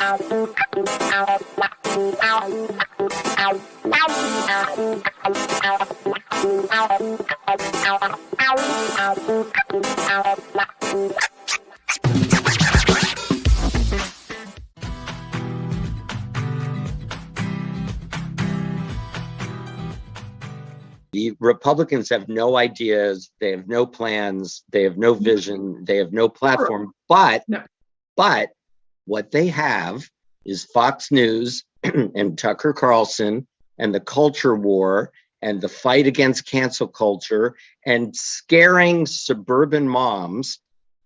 The Republicans have no ideas, they have no plans, they have no vision, they have no platform, but what they have is Fox News and Tucker Carlson and the culture war and the fight against cancel culture and scaring suburban moms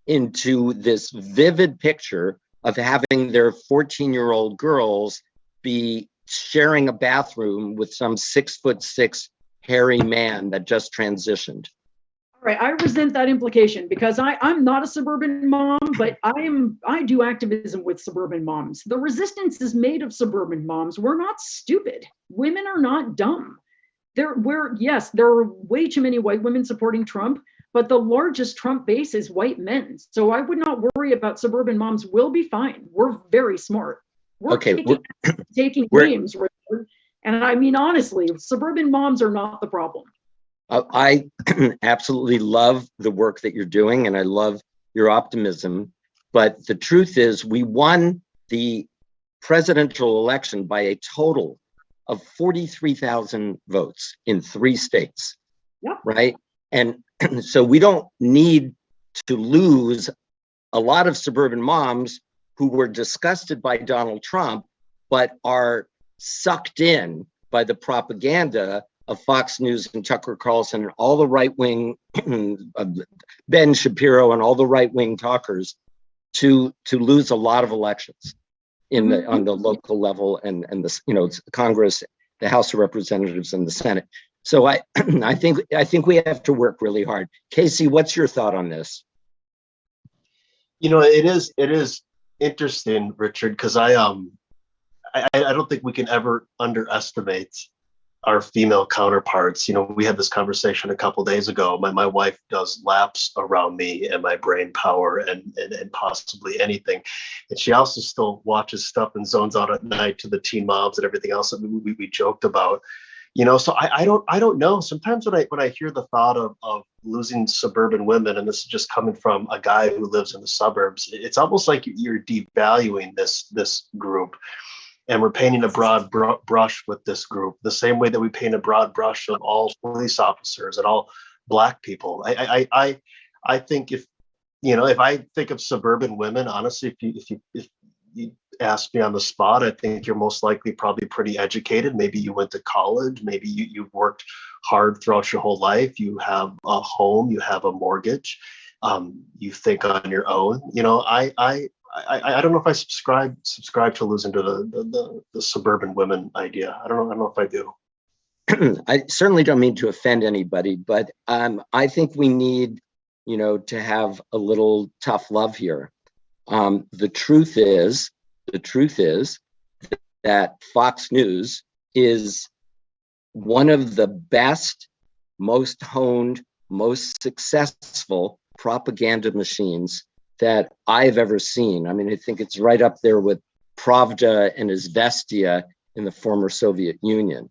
into this vivid picture of having their 14-year-old girls be sharing a bathroom with some 6'6" hairy man that just transitioned. All right, I resent that implication because I'm not a suburban mom, but I do activism with suburban moms. The resistance is made of suburban moms. We're not stupid. Women are not dumb. There are way too many white women supporting Trump, but the largest Trump base is white men. So I would not worry about suburban moms. We'll be fine. We're very smart. We're taking names, Richard. And I mean, honestly, suburban moms are not the problem. I absolutely love the work that you're doing, and I love your optimism. But the truth is, we won the presidential election by a total of 43,000 votes in 3 states. Yep. Right? And so we don't need to lose a lot of suburban moms who were disgusted by Donald Trump, but are sucked in by the propaganda of Fox News and Tucker Carlson and all the right-wing, Ben Shapiro and all the right-wing talkers to lose a lot of elections on the local level and the Congress, the House of Representatives, and the Senate. So I think we have to work really hard. Casey, what's your thought on this? It is interesting, Richard, because I don't think we can ever underestimate our female counterparts. We had this conversation a couple days ago. My wife does laps around me and my brain power and possibly anything. And she also still watches stuff and zones out at night to the teen moms and everything else that we joked about. So I don't know. Sometimes when I hear the thought of losing suburban women, and this is just coming from a guy who lives in the suburbs, it's almost like you're devaluing this group. And we're painting a broad brush with this group, the same way that we paint a broad brush of all police officers and all Black people. I think if I think of suburban women, honestly, if you ask me on the spot, I think you're most likely probably pretty educated. Maybe you went to college. Maybe you've worked hard throughout your whole life. You have a home. You have a mortgage. You think on your own. I don't know if I subscribe to losing to the suburban women idea. I don't know if I do. I certainly don't mean to offend anybody, but I think we need, to have a little tough love here. The truth is that Fox News is one of the best, most honed, most successful propaganda machines that I've ever seen. I mean, I think it's right up there with Pravda and Izvestia in the former Soviet Union.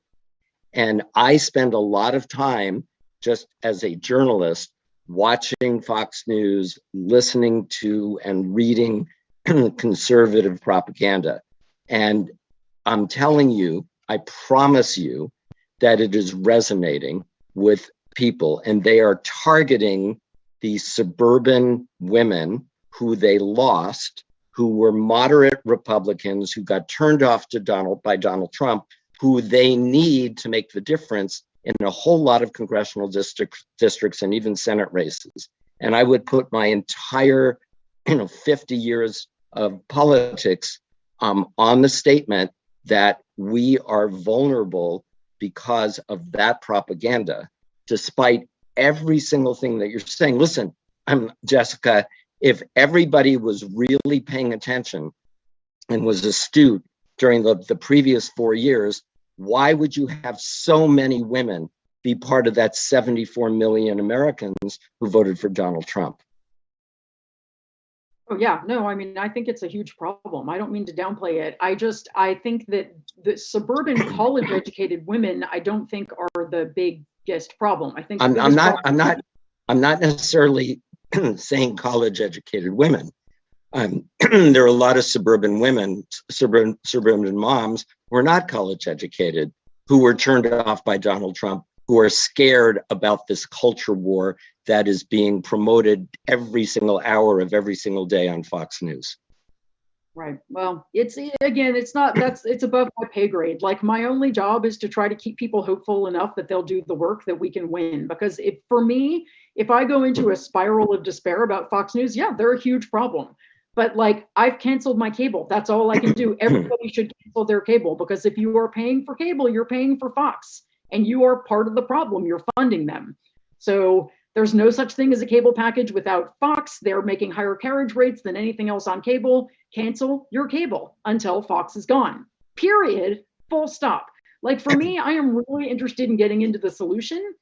And I spend a lot of time just as a journalist watching Fox News, listening to and reading conservative propaganda. And I'm telling you, I promise you that it is resonating with people, and they are targeting these suburban women who they lost, who were moderate Republicans who got turned off by Donald Trump, who they need to make the difference in a whole lot of congressional districts and even Senate races. And I would put my entire 50 years of politics on the statement that we are vulnerable because of that propaganda, despite every single thing that you're saying. Listen, Jessica, if everybody was really paying attention and was astute during the previous 4 years, why would you have so many women be part of that 74 million Americans who voted for Donald Trump? Oh yeah, no, I mean, I think it's a huge problem. I don't mean to downplay it. I think that the suburban college educated women, I don't think are the biggest problem. I think the I'm biggest not, problem. I'm not necessarily saying college educated women. There are a lot of suburban women, suburban moms who are not college educated, who were turned off by Donald Trump, who are scared about this culture war that is being promoted every single hour of every single day on Fox News. Right. Well, it's again, it's above my pay grade. Like my only job is to try to keep people hopeful enough that they'll do the work that we can win. Because if for me, if I go into a spiral of despair about Fox News, yeah, they're a huge problem. But like I've canceled my cable. That's all I can do. Everybody should cancel their cable because if you are paying for cable, you're paying for Fox and you are part of the problem. You're funding them. So there's no such thing as a cable package without Fox. They're making higher carriage rates than anything else on cable. Cancel your cable until Fox is gone. Period. Full stop. Like for me, I am really interested in getting into the solution.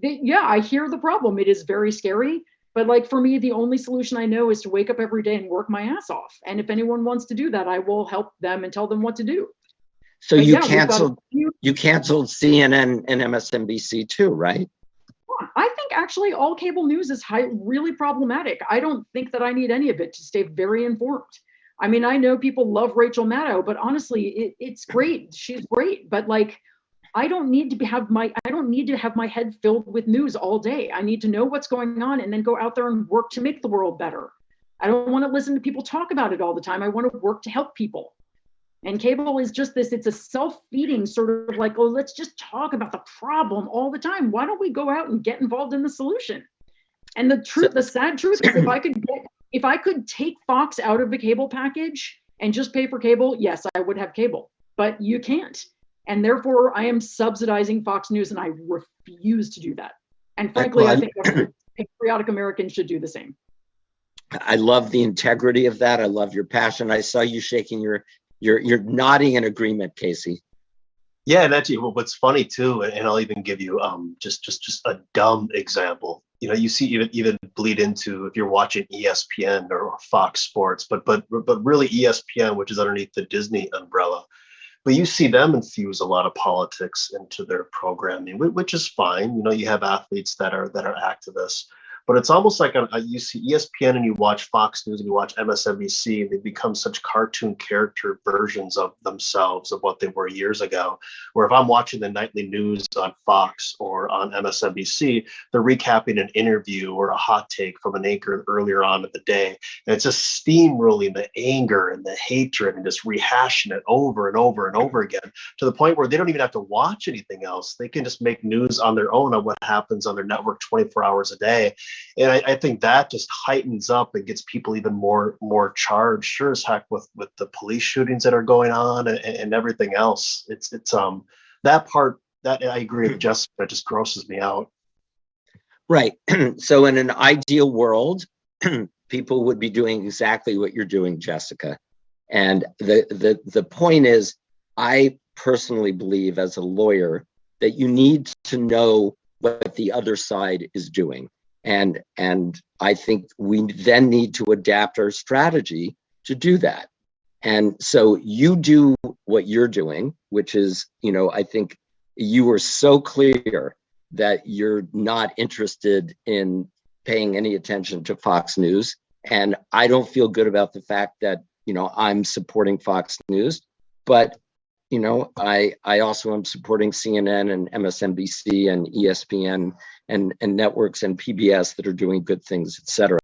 Yeah, I hear the problem. It is very scary. But like for me, the only solution I know is to wake up every day and work my ass off. And if anyone wants to do that, I will help them and tell them what to do. So But you yeah, you canceled CNN and MSNBC too, right? I think actually all cable news is really problematic. I don't think that I need any of it to stay very informed. I mean, I know people love Rachel Maddow, but honestly, it's great. She's great, but like, I don't need to have my head filled with news all day. I need to know what's going on and then go out there and work to make the world better. I don't want to listen to people talk about it all the time. I want to work to help people. And cable is just this, it's a self-feeding sort of like, oh, let's just talk about the problem all the time. Why don't we go out and get involved in the solution? And the sad truth is if I could take Fox out of the cable package and just pay for cable, yes, I would have cable, but you can't. And therefore I am subsidizing Fox News and I refuse to do that. And frankly, I think every patriotic American should do the same. I love the integrity of that. I love your passion. I saw you shaking you're nodding in agreement, Casey. Yeah, and actually, what's funny too, and I'll even give you just a dumb example. You know, you see even bleed into if you're watching ESPN or Fox Sports, but really ESPN, which is underneath the Disney umbrella. But you see them infuse a lot of politics into their programming, which is fine. You know, you have athletes that are activists. But it's almost like you see ESPN and you watch Fox News and you watch MSNBC, and they become such cartoon character versions of themselves of what they were years ago. Where if I'm watching the nightly news on Fox or on MSNBC, they're recapping an interview or a hot take from an anchor earlier on in the day. And it's just steamrolling the anger and the hatred and just rehashing it over and over and over again to the point where they don't even have to watch anything else. They can just make news on their own on what happens on their network 24 hours a day. And I think that just heightens up and gets people even more charged, sure as heck, with the police shootings that are going on and everything else. It's that part that I agree with Jessica, that just grosses me out. Right. So in an ideal world, people would be doing exactly what you're doing, Jessica. And the point is, I personally believe as a lawyer that you need to know what the other side is doing. And I think we then need to adapt our strategy to do that. And so you do what you're doing, which is, you know, I think you were so clear that you're not interested in paying any attention to Fox News. And I don't feel good about the fact that, you know, I'm supporting Fox News, but you know, I also am supporting CNN and MSNBC and ESPN and networks and PBS that are doing good things, et cetera.